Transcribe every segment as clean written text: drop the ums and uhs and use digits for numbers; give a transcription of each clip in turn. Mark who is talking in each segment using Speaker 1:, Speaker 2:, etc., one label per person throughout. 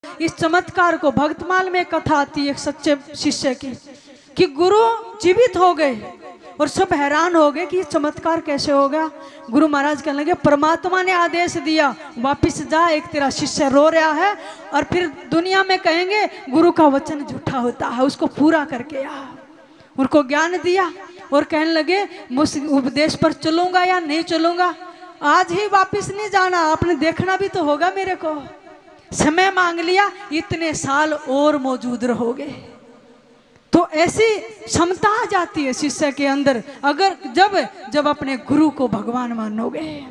Speaker 1: इस चमत्कार को भक्तमाल में कथा आती है एक सच्चे शिष्य की कि गुरु जीवित हो गए और सब हैरान हो गए कि ये चमत्कार कैसे हो गया। गुरु महाराज कहने लगे परमात्मा ने आदेश दिया वापिस जा, एक तेरा शिष्य रो रहा है और फिर दुनिया में कहेंगे गुरु का वचन झूठा होता है, उसको पूरा करके आ। उनको ज्ञान दिया और कहने लगे मुझ उपदेश पर चलूंगा या नहीं चलूंगा, आज ही वापिस नहीं जाना, आपने देखना भी तो होगा मेरे को। समय मांग लिया, इतने साल और मौजूद रहोगे। तो ऐसी क्षमता आ जाती है शिष्य के अंदर अगर जब अपने गुरु को भगवान मानोगे।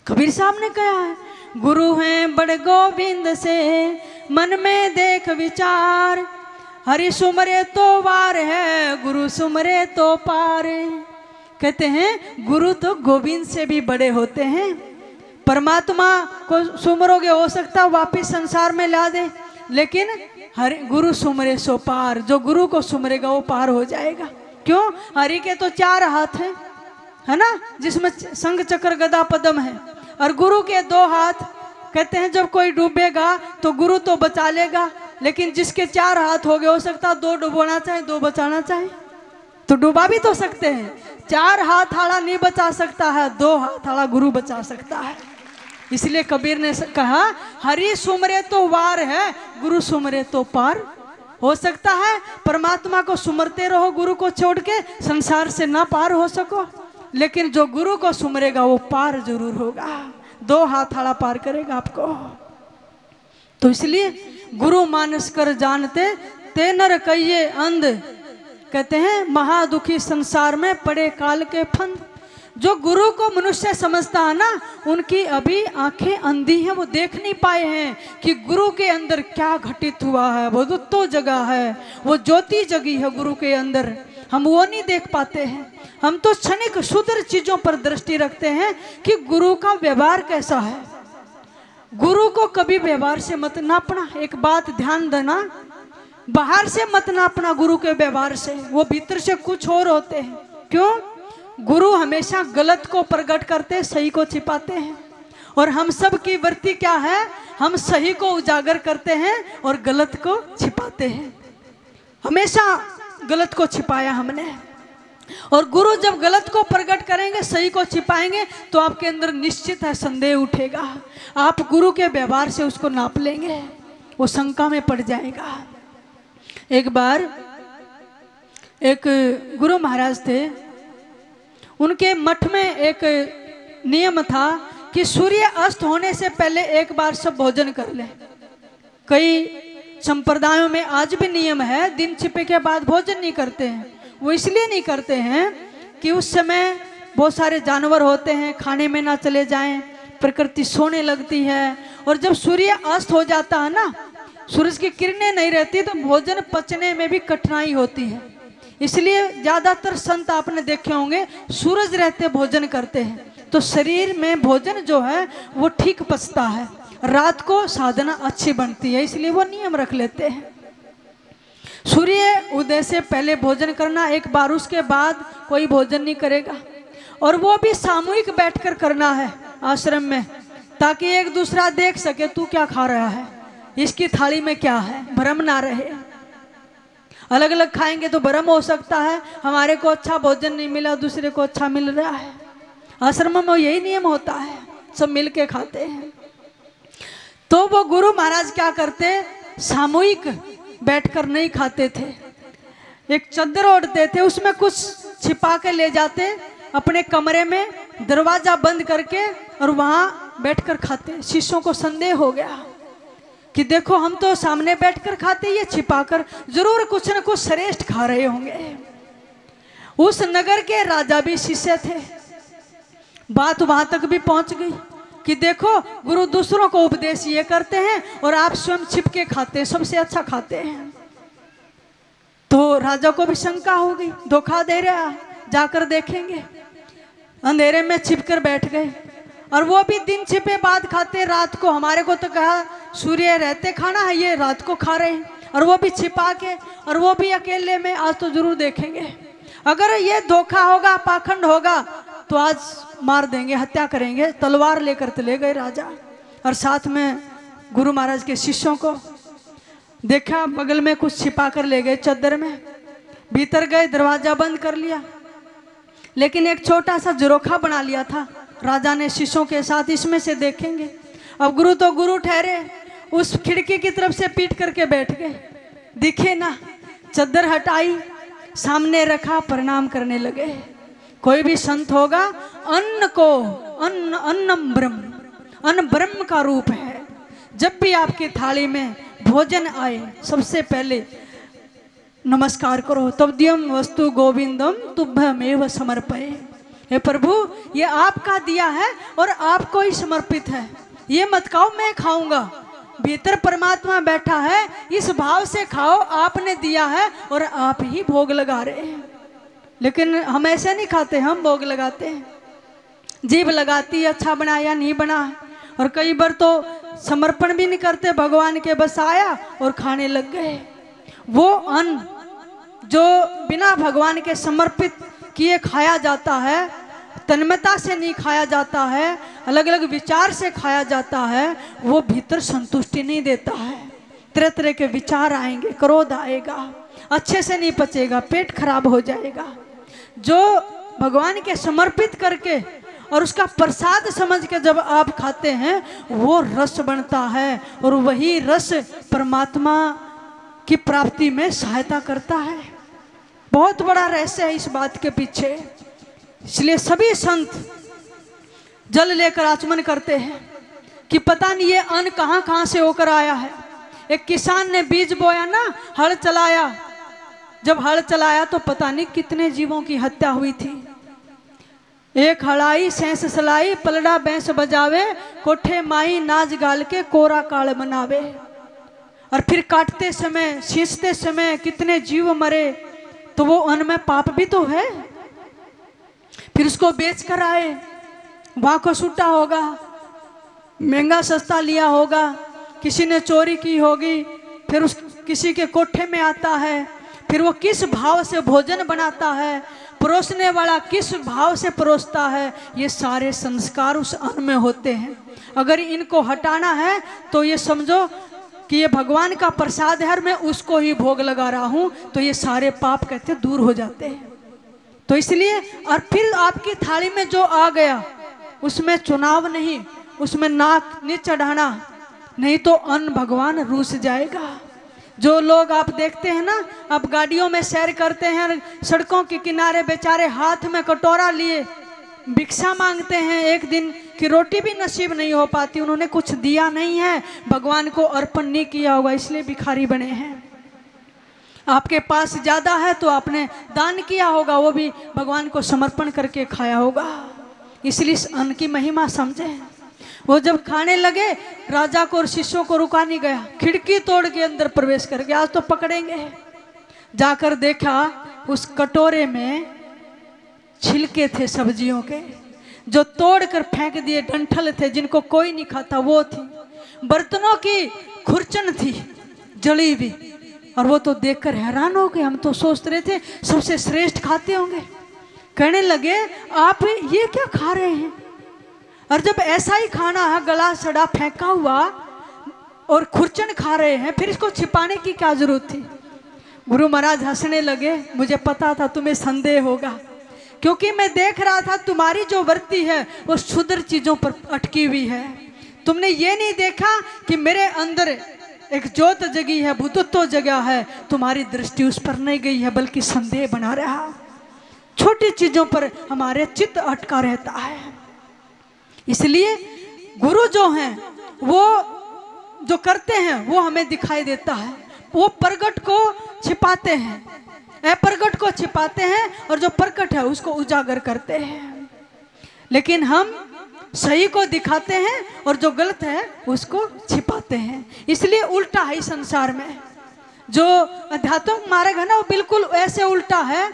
Speaker 1: कबीर साहब ने कहा है गुरु हैं बड़ गोविंद से मन में देख विचार, हरि सुमरे तो वार है गुरु सुमरे तो पार। कहते हैं गुरु तो गोविंद से भी बड़े होते हैं। परमात्मा को सुमरोगे हो सकता वापिस संसार में ला दे, लेकिन हरि गुरु सुमरे सो पार, जो गुरु को सुमरेगा वो पार हो जाएगा। क्यों? हरि के तो 4 हाथ हैं, है ना, जिसमें शंख चक्र गदा पद्म है, और गुरु के 2 हाथ। कहते हैं जब कोई डूबेगा तो गुरु तो बचा लेगा, लेकिन जिसके 4 हाथ हो गए हो सकता 2 डुबोना चाहे 2 बचाना चाहे, तो डुबा भी तो सकते हैं। 4 हाथ वाला नहीं बचा सकता है, 2 हाथ वाला गुरु बचा सकता है। इसलिए कबीर ने कहा हरि सुमरे तो वार है गुरु सुमरे तो पार। हो सकता है परमात्मा को सुमरते रहो, गुरु को छोड़ के संसार से ना पार हो सको, लेकिन जो गुरु को सुमरेगा वो पार जरूर होगा, 2 हाथ वाला पार करेगा आपको। तो इसलिए गुरु मानस कर जानते ते नर कहिए अंध। कहते हैं महादुखी संसार में पड़े काल के फंद। जो गुरु को मनुष्य समझता है ना, उनकी अभी आंखें अंधी हैं, वो देख नहीं पाए हैं कि गुरु के अंदर क्या घटित हुआ है। वो तो जगह है, वो ज्योति जगी है गुरु के अंदर, हम वो नहीं देख पाते हैं। हम तो क्षणिक क्षुद्र चीजों पर दृष्टि रखते हैं कि गुरु का व्यवहार कैसा है। गुरु को कभी व्यवहार से मत नापना। एक बात ध्यान देना, बाहर से मत नापना गुरु के व्यवहार से, वो भीतर से कुछ और होते हैं। क्यों? गुरु हमेशा गलत को प्रकट करते, सही को छिपाते हैं। और हम सब की वृत्ति क्या है? हम सही को उजागर करते हैं और गलत को छिपाते हैं। हमेशा गलत को छिपाया हमने, और गुरु जब गलत को प्रकट करेंगे, सही को छिपाएंगे, तो आपके अंदर निश्चित है संदेह उठेगा। आप गुरु के व्यवहार से उसको नाप लेंगे, वो शंका में पड़ जाएगा। एक बार एक गुरु महाराज थे, उनके मठ में एक नियम था कि सूर्य अस्त होने से पहले एक बार सब भोजन कर ले। कई संप्रदायों में आज भी नियम है, दिन छिपे के बाद भोजन नहीं करते हैं। वो इसलिए नहीं करते हैं कि उस समय बहुत सारे जानवर होते हैं, खाने में ना चले जाएं, प्रकृति सोने लगती है, और जब सूर्य अस्त हो जाता है ना, सूरज की किरणें नहीं रहती, तो भोजन पचने में भी कठिनाई होती है। इसलिए ज्यादातर संत आपने देखे होंगे सूरज रहते भोजन करते हैं, तो शरीर में भोजन जो है वो ठीक पचता है, रात को साधना अच्छी बनती है, इसलिए वो नियम रख लेते हैं। सूर्य उदय से पहले भोजन करना, एक बार उसके बाद कोई भोजन नहीं करेगा, और वो भी सामूहिक बैठकर करना है आश्रम में, ताकि एक दूसरा देख सके तू क्या खा रहा है, इसकी थाली में क्या है, भ्रम ना रहे। अलग अलग खाएंगे तो भ्रम हो सकता है, हमारे को अच्छा भोजन नहीं मिला, दूसरे को अच्छा मिल रहा है। आश्रम में यही नियम होता है, सब मिल के खाते हैं। तो वो गुरु महाराज क्या करते, सामूहिक बैठकर नहीं खाते थे, एक चद्दर ओढ़ते थे, उसमें कुछ छिपा के ले जाते अपने कमरे में, दरवाजा बंद करके, और वहां बैठकर खाते। शिष्यों को संदेह हो गया कि देखो हम तो सामने बैठकर खाते, ये छिपाकर जरूर कुछ न कुछ श्रेष्ठ खा रहे होंगे। उस नगर के राजा भी शिष्य थे, बात वहां तक भी पहुंच गई कि देखो गुरु दूसरों को उपदेश ये करते हैं और आप स्वयं छिप के खाते हैं, सबसे अच्छा खाते हैं। तो राजा को भी शंका हो गई, धोखा दे रहा, जाकर देखेंगे। अंधेरे में छिपकर बैठ गए, और वो भी दिन छिपे बाद खाते, रात को। हमारे को तो कहा सूर्य रहते खाना है, ये रात को खा रहे हैं, और वो भी छिपा के, और वो भी अकेले में। आज तो जरूर देखेंगे, अगर ये धोखा होगा, पाखंड होगा, तो आज मार देंगे, हत्या करेंगे। तलवार लेकर चले गए राजा, और साथ में गुरु महाराज के शिष्यों को। देखा बगल में कुछ छिपा कर ले गए चादर में, भीतर गए, दरवाजा बंद कर लिया, लेकिन एक छोटा सा झरोखा बना लिया था। राजा ने शिष्यों के साथ इसमें से देखेंगे। अब गुरु तो गुरु ठहरे, उस खिड़की की तरफ से पीट करके बैठ गए। दिखे ना, चादर हटाई, सामने रखा, प्रणाम करने लगे। कोई भी संत होगा, अन्न को अन्नम ब्रह्म, अन्न ब्रह्म का रूप है। जब भी आपकी थाली में भोजन आए सबसे पहले नमस्कार करो। तद्यम वस्तु गोविंदम तुभ्यमेव समर्पये। हे प्रभु, ये आपका दिया है और आपको ही समर्पित है। ये मत खाओ मैं खाऊंगा, भीतर परमात्मा बैठा है, इस भाव से खाओ, आपने दिया है और आप ही भोग लगा रहे हैं। लेकिन हम ऐसे नहीं खाते, हम भोग लगाते हैं। जीभ लगाती है अच्छा बना या नहीं बना, और कई बार तो समर्पण भी नहीं करते भगवान के, बस आया और खाने लग गए। वो अन्न जो बिना भगवान के समर्पित किए खाया जाता है, तन्मयता से नहीं खाया जाता है, अलग अलग विचार से खाया जाता है, वो भीतर संतुष्टि नहीं देता है। तरह तरह के विचार आएंगे, क्रोध आएगा, अच्छे से नहीं पचेगा, पेट खराब हो जाएगा। जो भगवान के समर्पित करके और उसका प्रसाद समझ के जब आप खाते हैं, वो रस बनता है और वही रस परमात्मा की प्राप्ति में सहायता करता है। बहुत बड़ा रहस्य है इस बात के पीछे। इसलिए सभी संत जल लेकर आचमन करते हैं कि पता नहीं ये अन्न कहाँ कहाँ से होकर आया है। एक किसान ने बीज बोया ना, हल चलाया, जब हल चलाया तो पता नहीं कितने जीवों की हत्या हुई थी। एक हड़ाई सेंस सलाई, पलड़ा बैंस बजावे, कोठे माई नाच गाल के कोरा काल बनावे। और फिर काटते समय, सींचते समय कितने जीव मरे, तो वो अन्न में पाप भी तो है। फिर उसको बेच कर आए, वहां को सूटा होगा, महंगा सस्ता लिया होगा, किसी ने चोरी की होगी, फिर उस किसी के कोठे में आता है, फिर वो किस भाव से भोजन बनाता है, परोसने वाला किस भाव से परोसता है, ये सारे संस्कार उस अन्न में होते हैं। अगर इनको हटाना है तो ये समझो कि ये भगवान का प्रसाद है और मैं उसको ही भोग लगा रहा हूँ, तो ये सारे पाप कहते दूर हो जाते हैं। तो इसलिए, और फिर आपकी थाली में जो आ गया उसमें चुनाव नहीं, उसमें नाक नहीं चढ़ाना, नहीं तो अन्न भगवान रूस जाएगा। जो लोग आप देखते हैं ना, आप गाड़ियों में सैर करते हैं, सड़कों के किनारे बेचारे हाथ में कटोरा लिए भिक्षा मांगते हैं, एक दिन की रोटी भी नसीब नहीं हो पाती, उन्होंने कुछ दिया नहीं है, भगवान को अर्पण नहीं किया होगा, इसलिए भिखारी बने हैं। आपके पास ज़्यादा है तो आपने दान किया होगा, वो भी भगवान को समर्पण करके खाया होगा। इसलिए इस अन्न की महिमा समझें। वो जब खाने लगे, राजा को और शिष्यों को रुका नहीं गया, खिड़की तोड़ के अंदर प्रवेश कर गया, आज तो पकड़ेंगे। जाकर देखा उस कटोरे में छिलके थे सब्जियों के, जो तोड़ कर फेंक दिए, डंठल थे जिनको कोई नहीं खाता वो थी, बर्तनों की खुरचन थी जली हुई, और वो तो देखकर हैरान हो गए। हम तो सोच रहे थे सबसे श्रेष्ठ खाते होंगे। कहने लगे आप ये क्या खा रहे हैं, और जब ऐसा ही खाना है, गला सड़ा फेंका हुआ और खुरचन खा रहे हैं, फिर इसको छिपाने की क्या जरूरत थी। गुरु महाराज हंसने लगे, मुझे पता था तुम्हें संदेह होगा, क्योंकि मैं देख रहा था तुम्हारी जो वृत्ति है वो क्षुद्र चीजों पर अटकी हुई है। तुमने ये नहीं देखा कि मेरे अंदर एक ज्योत जगी है, बुद्धत्व जगा है, तुम्हारी दृष्टि उस पर नहीं गई है, बल्कि संदेह बना रहा। छोटी चीजों पर हमारे चित्त अटका रहता है। इसलिए गुरु जो हैं वो जो करते हैं वो हमें दिखाई देता है, वो प्रगट को छिपाते हैं, अप्रगट को छिपाते हैं, और जो प्रकट है उसको उजागर करते हैं। लेकिन हम सही को दिखाते हैं और जो गलत है उसको छिपाते हैं। इसलिए उल्टा है इस संसार में। जो अध्यात्मिक मार्ग है ना, वो बिल्कुल ऐसे उल्टा है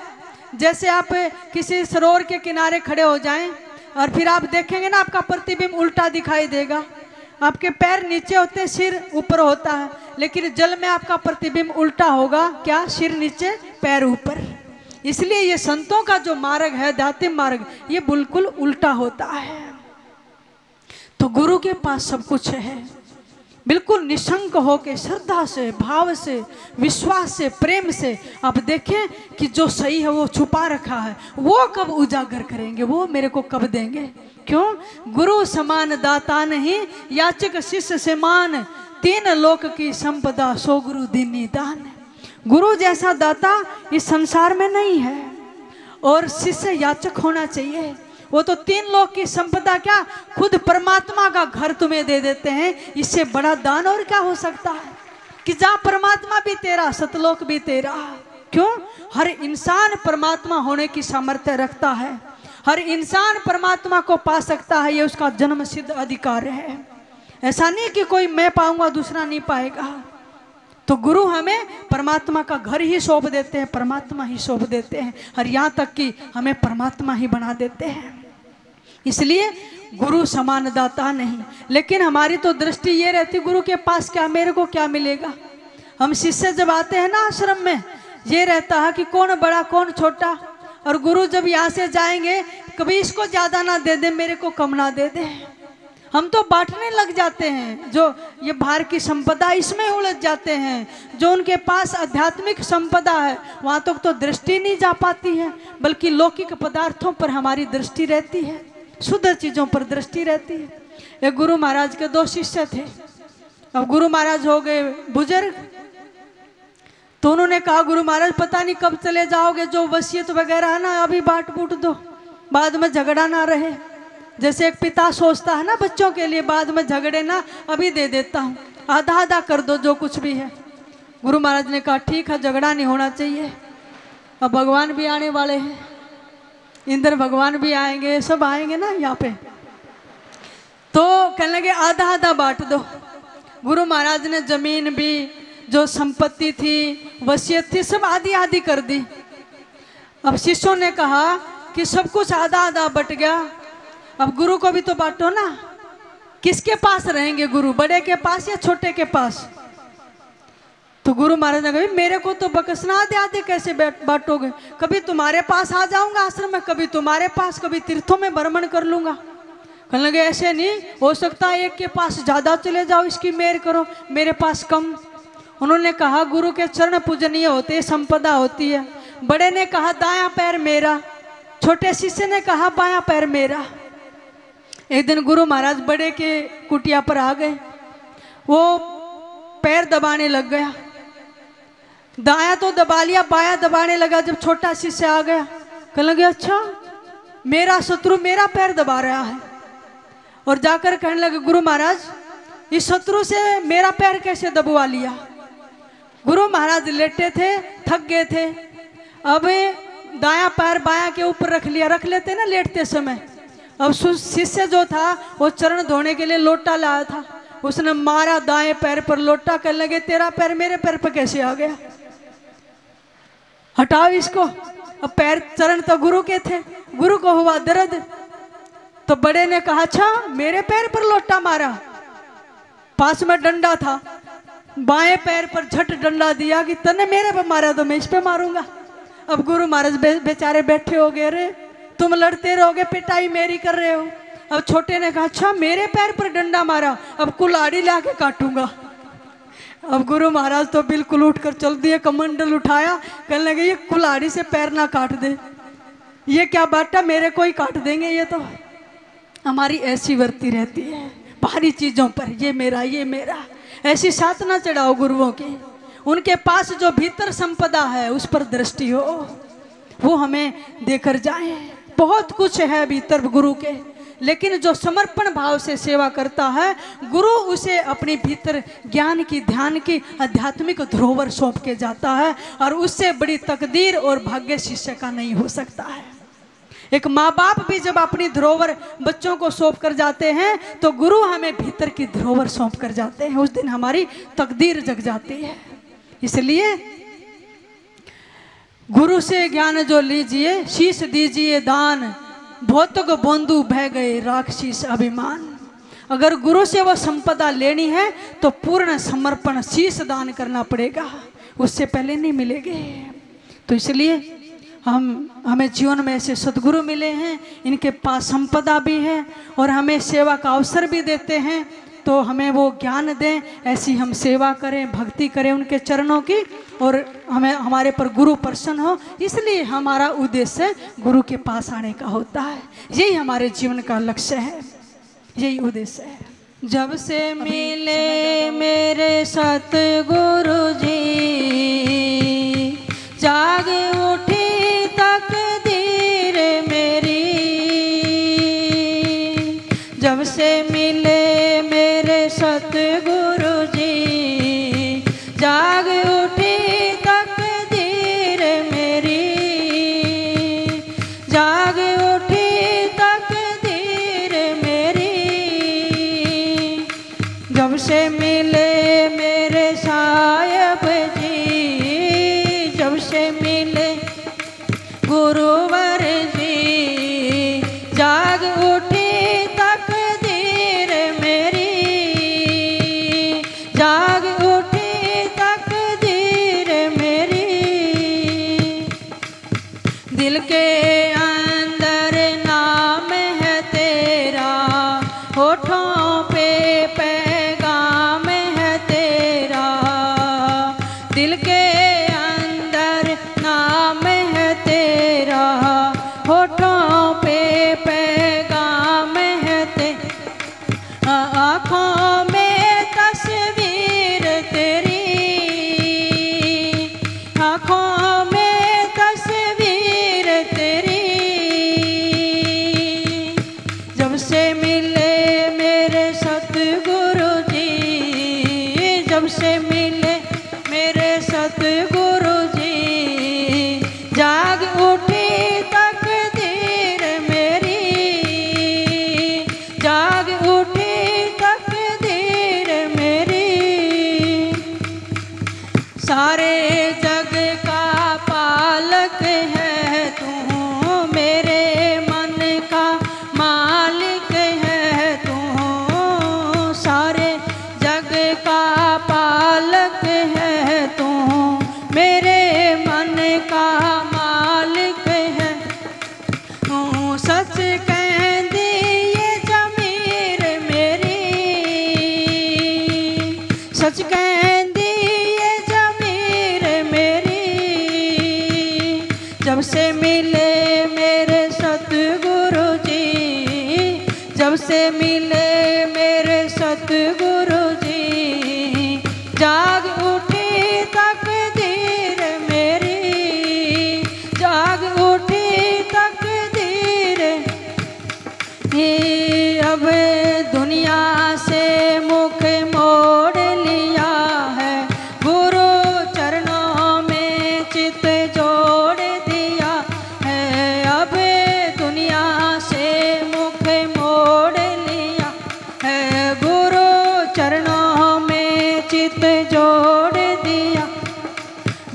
Speaker 1: जैसे आप किसी सरोवर के किनारे खड़े हो जाएं और फिर आप देखेंगे ना, आपका प्रतिबिंब उल्टा दिखाई देगा। आपके पैर नीचे होते हैं, सिर ऊपर होता है, लेकिन जल में आपका प्रतिबिंब उल्टा होगा। क्या? सिर नीचे पैर ऊपर। इसलिए ये संतों का जो मार्ग है, आध्यात्मिक मार्ग, ये बिल्कुल उल्टा होता है। तो गुरु के पास सब कुछ है, बिल्कुल निशंक होके श्रद्धा से, भाव से, विश्वास से, प्रेम से आप देखें कि जो सही है वो छुपा रखा है, वो कब उजागर करेंगे, वो मेरे को कब देंगे। क्यों? गुरु समान दाता नहीं, याचक शिष्य से मान, तीन लोक की संपदा सो गुरु दीनी दान। गुरु जैसा दाता इस संसार में नहीं है, और शिष्य याचक होना चाहिए। वो तो तीन लोक की संपदा क्या, खुद परमात्मा का घर तुम्हें दे देते हैं। इससे बड़ा दान और क्या हो सकता है कि जहाँ परमात्मा भी तेरा, सतलोक भी तेरा। क्यों? हर इंसान परमात्मा होने की सामर्थ्य रखता है, हर इंसान परमात्मा को पा सकता है, ये उसका जन्म सिद्ध अधिकार है। ऐसा नहीं कि कोई मैं पाऊंगा दूसरा नहीं पाएगा। तो गुरु हमें परमात्मा का घर ही सौंप देते हैं, परमात्मा ही सौंप देते हैं, और यहाँ तक कि हमें परमात्मा ही बना देते हैं। इसलिए गुरु समान दाता नहीं। लेकिन हमारी तो दृष्टि ये रहती, गुरु के पास क्या, मेरे को क्या मिलेगा। हम शिष्य जब आते हैं ना आश्रम में, ये रहता है कि कौन बड़ा कौन छोटा, और गुरु जब यहाँ से जाएंगे कभी इसको ज़्यादा ना दे दे, मेरे को कम ना दे दे। हम तो बांटने लग जाते हैं, जो ये बाहर की संपदा इसमें उलझ जाते हैं। जो उनके पास आध्यात्मिक संपदा है वहाँ तक तो दृष्टि नहीं जा पाती है, बल्कि लौकिक पदार्थों पर हमारी दृष्टि रहती है, शुद्ध चीज़ों पर दृष्टि रहती है। एक गुरु महाराज के दो शिष्य थे। अब गुरु महाराज हो गए बुजुर्ग, तो उन्होंने कहा गुरु महाराज पता नहीं कब चले जाओगे, जो वसीयत वगैरह है ना अभी बांट बूट दो, बाद में झगड़ा ना रहे। जैसे एक पिता सोचता है ना बच्चों के लिए, बाद में झगड़े ना, अभी दे देता हूँ, आधा आधा कर दो जो कुछ भी है। गुरु महाराज ने कहा ठीक है, झगड़ा नहीं होना चाहिए। अब भगवान भी आने वाले हैं, इंद्र भगवान भी आएंगे, सब आएंगे ना यहाँ पे, तो कहने लगे आधा आधा बांट दो। गुरु महाराज ने जमीन भी, जो संपत्ति थी, वसीयत थी, सब आधी आधी कर दी। अब शिष्यों ने कहा कि सब कुछ आधा आधा बट गया, अब गुरु को भी तो बांटो ना। किसके पास रहेंगे गुरु, बड़े के पास या छोटे के पास? तो गुरु महाराज ने कहा मेरे को तो बकसना आधे आधे कैसे बांटोगे, कभी तुम्हारे पास आ जाऊंगा आश्रम में, कभी तुम्हारे पास, कभी तीर्थों में भ्रमण कर लूंगा। कहने लगे ऐसे नहीं हो सकता, एक के पास ज्यादा चले जाओ, इसकी मेहर करो, मेरे पास कम। उन्होंने कहा गुरु के चरण पूजनीय होते, संपदा होती है। बड़े ने कहा दायां पैर मेरा, छोटे शिष्य ने कहा बायां पैर मेरा। एक दिन गुरु महाराज बड़े के कुटिया पर आ गए, वो पैर दबाने लग गया, दाया तो दबा लिया, बाया दबाने लगा। जब छोटा शिष्य आ गया, कहने लगे अच्छा मेरा शत्रु मेरा पैर दबा रहा है, और जाकर कहने लगे गुरु महाराज इस शत्रु से मेरा पैर कैसे दबवा लिया। गुरु महाराज लेटे थे, थक गए थे, अब दाया पैर बाया के ऊपर रख लिया, रख लेते ना लेटते समय। अब शिष्य जो था वो चरण धोने के लिए लोटा लाया था, उसने मारा दाएं पैर पर लोटा, कहने लगे तेरा पैर मेरे पैर पर कैसे आ गया, हटाओ इसको। अब पैर चरण तो गुरु के थे, गुरु को हुआ दर्द, तो बड़े ने कहा अच्छा मेरे पैर पर लोटा मारा, पास में डंडा था, बाएं पैर पर झट डंडा दिया कि तने मेरे पर मारा तो मैं इस पे मारूंगा। अब गुरु महाराज बेचारे बैठे हो गए, रे तुम लड़ते रहोगे, पिटाई मेरी कर रहे हो। अब छोटे ने कहा अच्छा मेरे पैर पर डंडा मारा, अब कुल्हाड़ी लाके काटूंगा। अब गुरु महाराज तो बिल्कुल उठकर चल दिए, कमंडल उठाया, कहने लगे ये कुल्हाड़ी से पैर ना काट दे, ये क्या बाटा, मेरे को ही काट देंगे। ये तो हमारी ऐसी वर्ती रहती है बाहरी चीजों पर, ये मेरा ये मेरा, ऐसी साथ ना चढ़ाओ गुरुओं की। उनके पास जो भीतर संपदा है उस पर दृष्टि हो, वो हमें देकर जाए। बहुत कुछ है भीतर गुरु के, लेकिन जो समर्पण भाव से सेवा करता है गुरु उसे अपनी भीतर ज्ञान की, ध्यान की, आध्यात्मिक धरोहर सौंप के जाता है, और उससे बड़ी तकदीर और भाग्य शिष्य का नहीं हो सकता है। एक माँ बाप भी जब अपनी धरोहर बच्चों को सौंप कर जाते हैं तो गुरु हमें भीतर की धरोहर सौंप कर जाते हैं, उस दिन हमारी तकदीर जग जाती है। इसलिए गुरु से ज्ञान जो लीजिए, शीश दीजिए दान, भौतिक बंधु बह गए राक्षस अभिमान। अगर गुरु से वो संपदा लेनी है तो पूर्ण समर्पण शीश दान करना पड़ेगा, उससे पहले नहीं मिलेंगे। तो इसलिए हमें जीवन में ऐसे सद्गुरु मिले हैं, इनके पास संपदा भी है और हमें सेवा का अवसर भी देते हैं। तो हमें वो ज्ञान दें, ऐसी हम सेवा करें, भक्ति करें उनके चरणों की, और हमें हमारे पर गुरु प्रसन्न हो। इसलिए हमारा उद्देश्य गुरु के पास आने का होता है। यही हमारे जीवन का लक्ष्य है, यही उद्देश्य है। जब से मिले मेरे सतगुरु जी, जाग उठी तकदीर मेरी। जब से मिले मेरे सतगुरु जी, जाग उठी तकदीर मेरी। जाग उठी तकदीर मेरी। जब से मिले मेरे साहिब जी, जब से मिले गुरुवर जी, जाग उठी तकदीर मेरी। जाग उठी तकदीर मेरी। दिल के अंदर नाम है तेरा, होठों पे पैगाम है तेरा। दिल के अंदर नाम है तेरा, होठों पे पैगाम है तेरा। आँखों में तस्वीर तेरी, आँखों में तस्वीर तेरी। जब से मिले मेरे सतगुरु जी, जब से मिले मेरे सतगुरु जी, जाग उठी तकदीर मेरी। जाग उठी तकदीर मेरी। सारे जग का पालक है तू, मेरे मन का मालिक है तू। सारे जग का पालक है तू, मेरे मन का मालिक है तू। सच कहंदी ये ज़मीर मेरी, सच कहंदी ये ज़मीर मेरी। जब से मिले मेरे सतगुरु जी, जब से मिले मेरे सतगुरु जी, जाग उठी तकदीर मेरी। जाग उठी तकदीर। ये अब दुनिया से मुख मोड़ लिया है, गुरु चरणों में चित जोड़ दिया है। अब दुनिया से मुख मोड़ लिया है, गुरु चरणों में चित जोड़ दिया।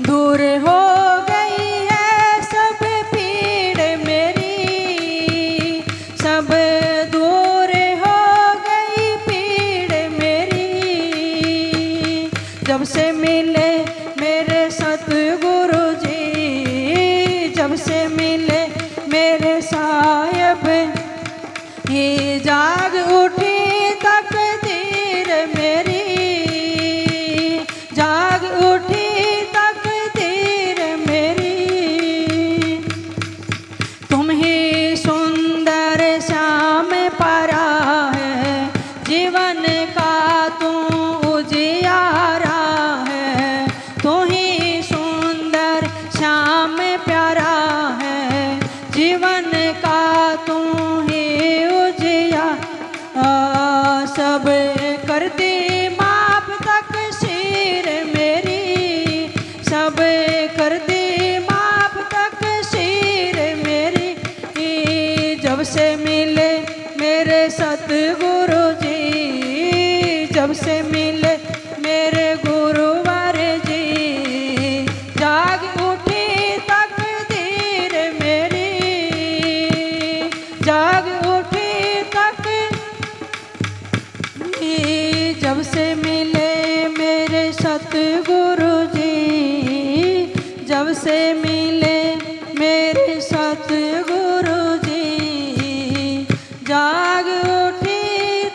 Speaker 1: दूर हो गई है सब पीड़ मेरी, सब दूर हो गई पीड़ मेरी। जब से मिले मेरे सतगुरु जी, जब से मिले मेरे साहिब, ये जाग उठी तकदीर मेरी। जाग उठी तकदीर मेरी। तुम ही सुंदर श्याम परा है, जीवन का तू उजियारा है। तू ही सुंदर श्याम प्यारा है, जीवन का तू ही उजिया। सब करती माप तकसीर मेरी, सब करती माप तकसीर मेरी। जब से मिले मेरे सतगुरु जी, जब से मिले मेरे गुरुवर जी, जाग उठी तकदीर मेरी। जाग उठी तकदीर। जब से मिले मेरे सतगुरु जी, जब से मिले मेरे सतगुरु जी, जाग उठी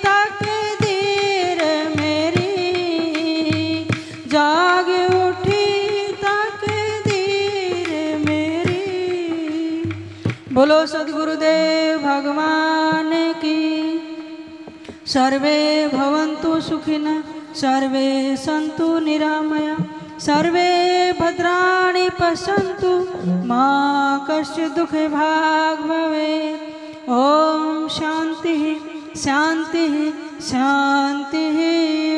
Speaker 1: तकदीर जाग उठी तकदीर मेरी। बोलो सद्गुरुदेव भगवान की। सर्वे भवन्तु सुखिनः, सर्वे सन्तु निरामया, सर्वे भद्राणि पश्यन्तु, मा कश्चित् दुःखे भाग् भवेत्। ओम शांति शांति शांति।